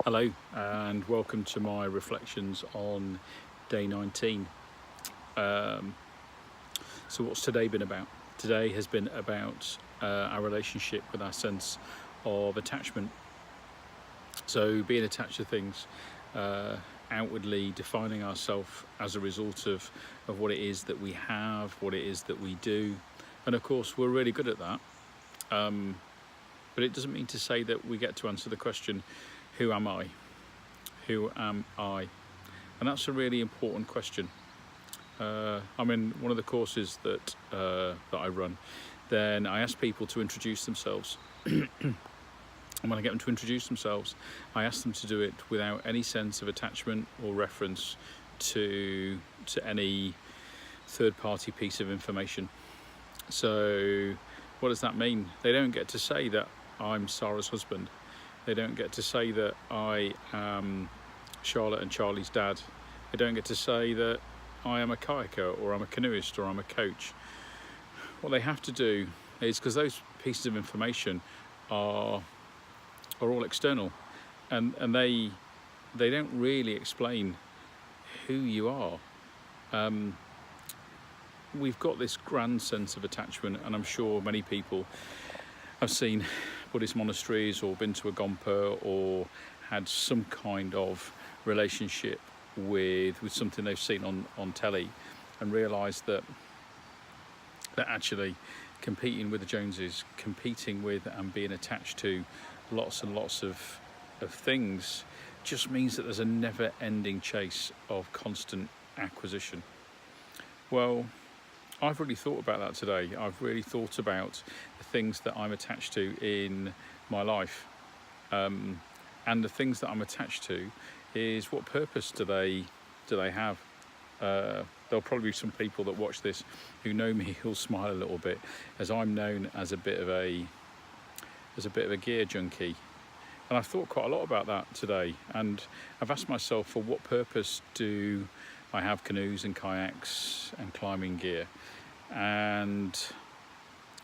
Hello and welcome to my reflections on day 19. So what's today been about? Today has been about our relationship with our sense of attachment. So being attached to things, outwardly defining ourselves as a result of what it is that we have, what it is that we do. And of course we're really good at that. But it doesn't mean to say that we get to answer the question, who am I? Who am I? And that's a really important question. I'm in one of the courses that I run. Then I ask people to introduce themselves. And when I get them to introduce themselves, I ask them to do it without any sense of attachment or reference to any third-party piece of information. So what does that mean? They don't get to say that I'm Sarah's husband. They don't get to say that I am Charlotte and Charlie's dad. They don't get to say that I am a kayaker or I'm a canoeist or I'm a coach. What they have to do is, because those pieces of information are all external, and they don't really explain who you are. We've got this grand sense of attachment, and I'm sure many people have seen Buddhist monasteries or been to a Gompa or had some kind of relationship with something they've seen on telly, and realised that actually competing with the Joneses, competing with and being attached to lots and lots of things just means that there's a never-ending chase of constant acquisition. Well, I've really thought about that today. I've really thought about the things that I'm attached to in my life. And the things that I'm attached to is, what purpose do they have? There'll probably be some people that watch this who know me who'll smile a little bit, as I'm known as a bit of a gear junkie. And I've thought quite a lot about that today, and I've asked myself, for what purpose do I have canoes and kayaks and climbing gear? And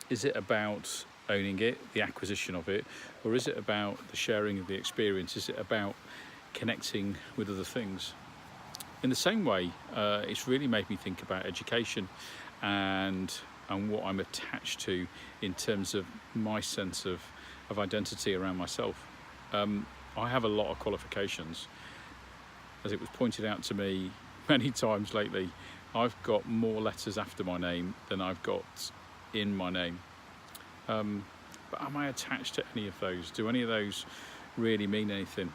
is it about owning it, the acquisition of it, or is it about the sharing of the experience? Is it about connecting with other things? In the same way, it's really made me think about education and what I'm attached to in terms of my sense of identity around myself. I have a lot of qualifications. As it was pointed out to me many times lately, I've got more letters after my name than I've got in my name. But am I attached to any of those? Do any of those really mean anything?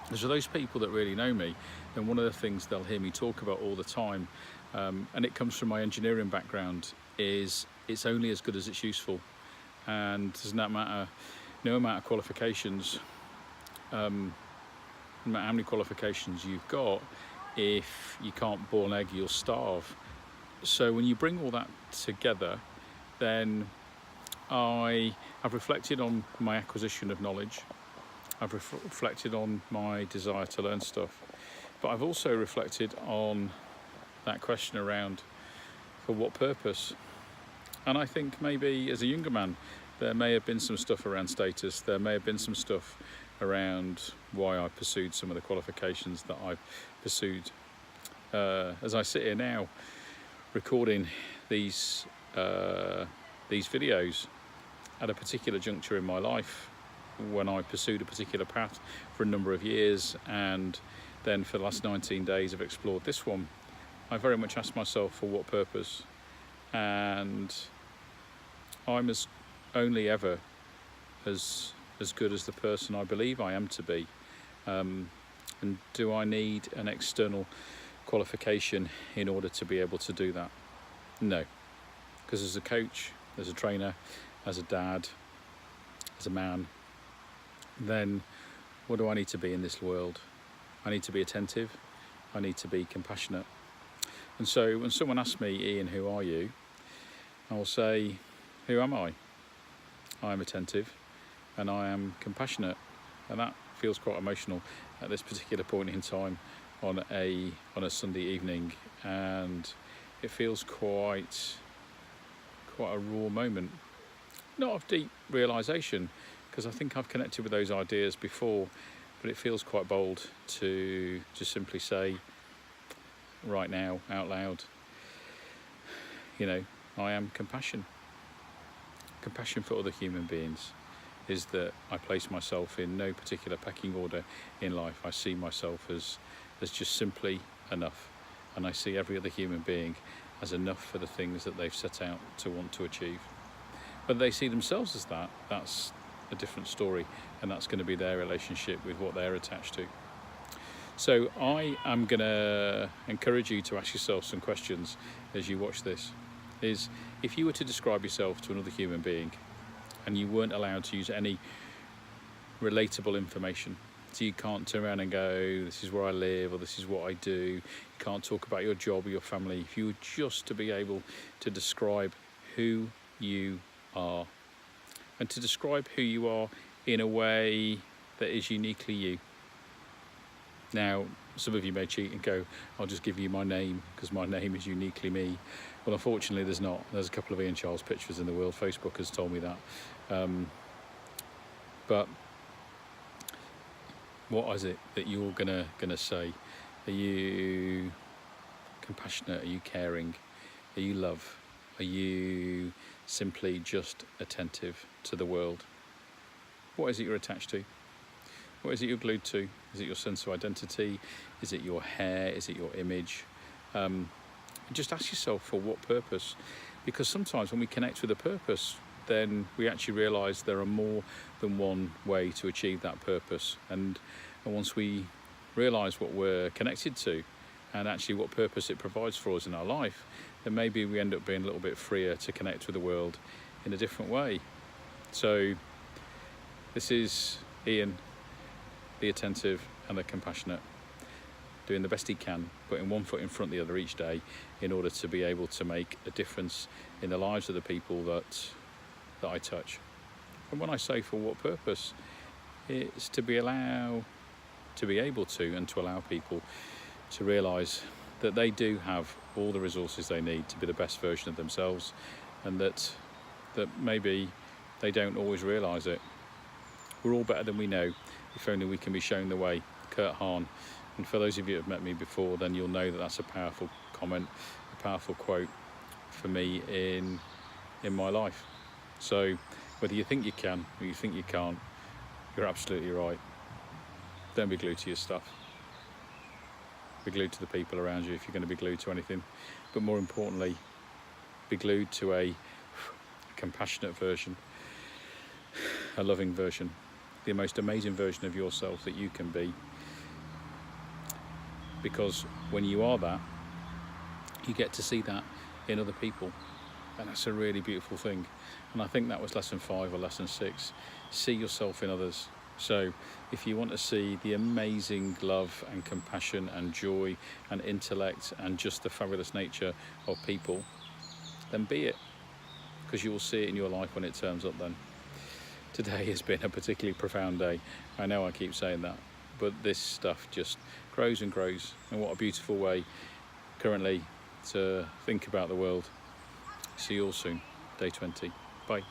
And so those people that really know me, then one of the things they'll hear me talk about all the time, and it comes from my engineering background, is it's only as good as it's useful. And doesn't that matter, no amount of qualifications, no matter how many qualifications you've got, if you can't boil an egg, you'll starve. So when you bring all that together, then I've reflected on my acquisition of knowledge. I've reflected on my desire to learn stuff, but I've also reflected on that question around, for what purpose? And I think maybe as a younger man, there may have been some stuff around status. There may have been some stuff around why I pursued some of the qualifications that I've pursued. As I sit here now, recording these videos at a particular juncture in my life, when I pursued a particular path for a number of years, and then for the last 19 days I've explored this one, I very much asked myself, for what purpose? And I'm only ever as good as the person I believe I am to be. And do I need an external qualification in order to be able to do that? No. Because as a coach, as a trainer, as a dad, as a man, then what do I need to be in this world? I need to be attentive. I need to be compassionate. And so when someone asks me, Ian, who are you? I will say, who am I? I am attentive and I am compassionate. And that feels quite emotional at this particular point in time on a Sunday evening, and it feels quite a raw moment. Not of deep realisation, because I think I've connected with those ideas before, but it feels quite bold to just simply say right now out loud, you know, I am compassion. Compassion for other human beings is that I place myself in no particular pecking order in life. I see myself as just simply enough, and I see every other human being as enough for the things that they've set out to want to achieve. Whether they see themselves as that, that's a different story, and that's going to be their relationship with what they're attached to. So I am going to encourage you to ask yourself some questions as you watch this. Is, if you were to describe yourself to another human being and you weren't allowed to use any relatable information, so you can't turn around and go, this is where I live, or this is what I do, you can't talk about your job or your family, if you were just to be able to describe who you are, and to describe who you are in a way that is uniquely you. Now, some of you may cheat and go, I'll just give you my name because my name is uniquely me. Well, unfortunately, there's not. There's a couple of Ian Charles pictures in the world. Facebook has told me that. But what is it that you're gonna say? Are you compassionate? Are you caring? Are you love? Are you simply just attentive to the world? What is it you're attached to? What is it you're glued to? Is it your sense of identity? Is it your hair? Is it your image? Just ask yourself, for what purpose? Because sometimes when we connect with a purpose, then we actually realise there are more than one way to achieve that purpose. And once we realise what we're connected to and actually what purpose it provides for us in our life, then maybe we end up being a little bit freer to connect with the world in a different way. So this is Ian, the attentive and the compassionate, doing the best he can, putting one foot in front of the other each day in order to be able to make a difference in the lives of the people that I touch. And when I say for what purpose, it's to be able to and to allow people to realise that they do have all the resources they need to be the best version of themselves, and that maybe they don't always realise it. We're all better than we know, if only we can be shown the way. Kurt Hahn. And for those of you who have met me before, then you'll know that that's a powerful comment, a powerful quote for me in my life. So whether you think you can or you think you can't, you're absolutely right. Don't be glued to your stuff. Be glued to the people around you if you're going to be glued to anything. But more importantly, be glued to a compassionate version, a loving version, the most amazing version of yourself that you can be. Because when you are that, you get to see that in other people, and that's a really beautiful thing. And I think that was lesson 5 or lesson 6. See yourself in others. So if you want to see the amazing love and compassion and joy and intellect and just the fabulous nature of people, then be it, because you will see it in your life when it turns up then. Today has been a particularly profound day. I know I keep saying that, but this stuff just grows and grows. And what a beautiful way currently to think about the world. See you all soon. Day 20. Bye.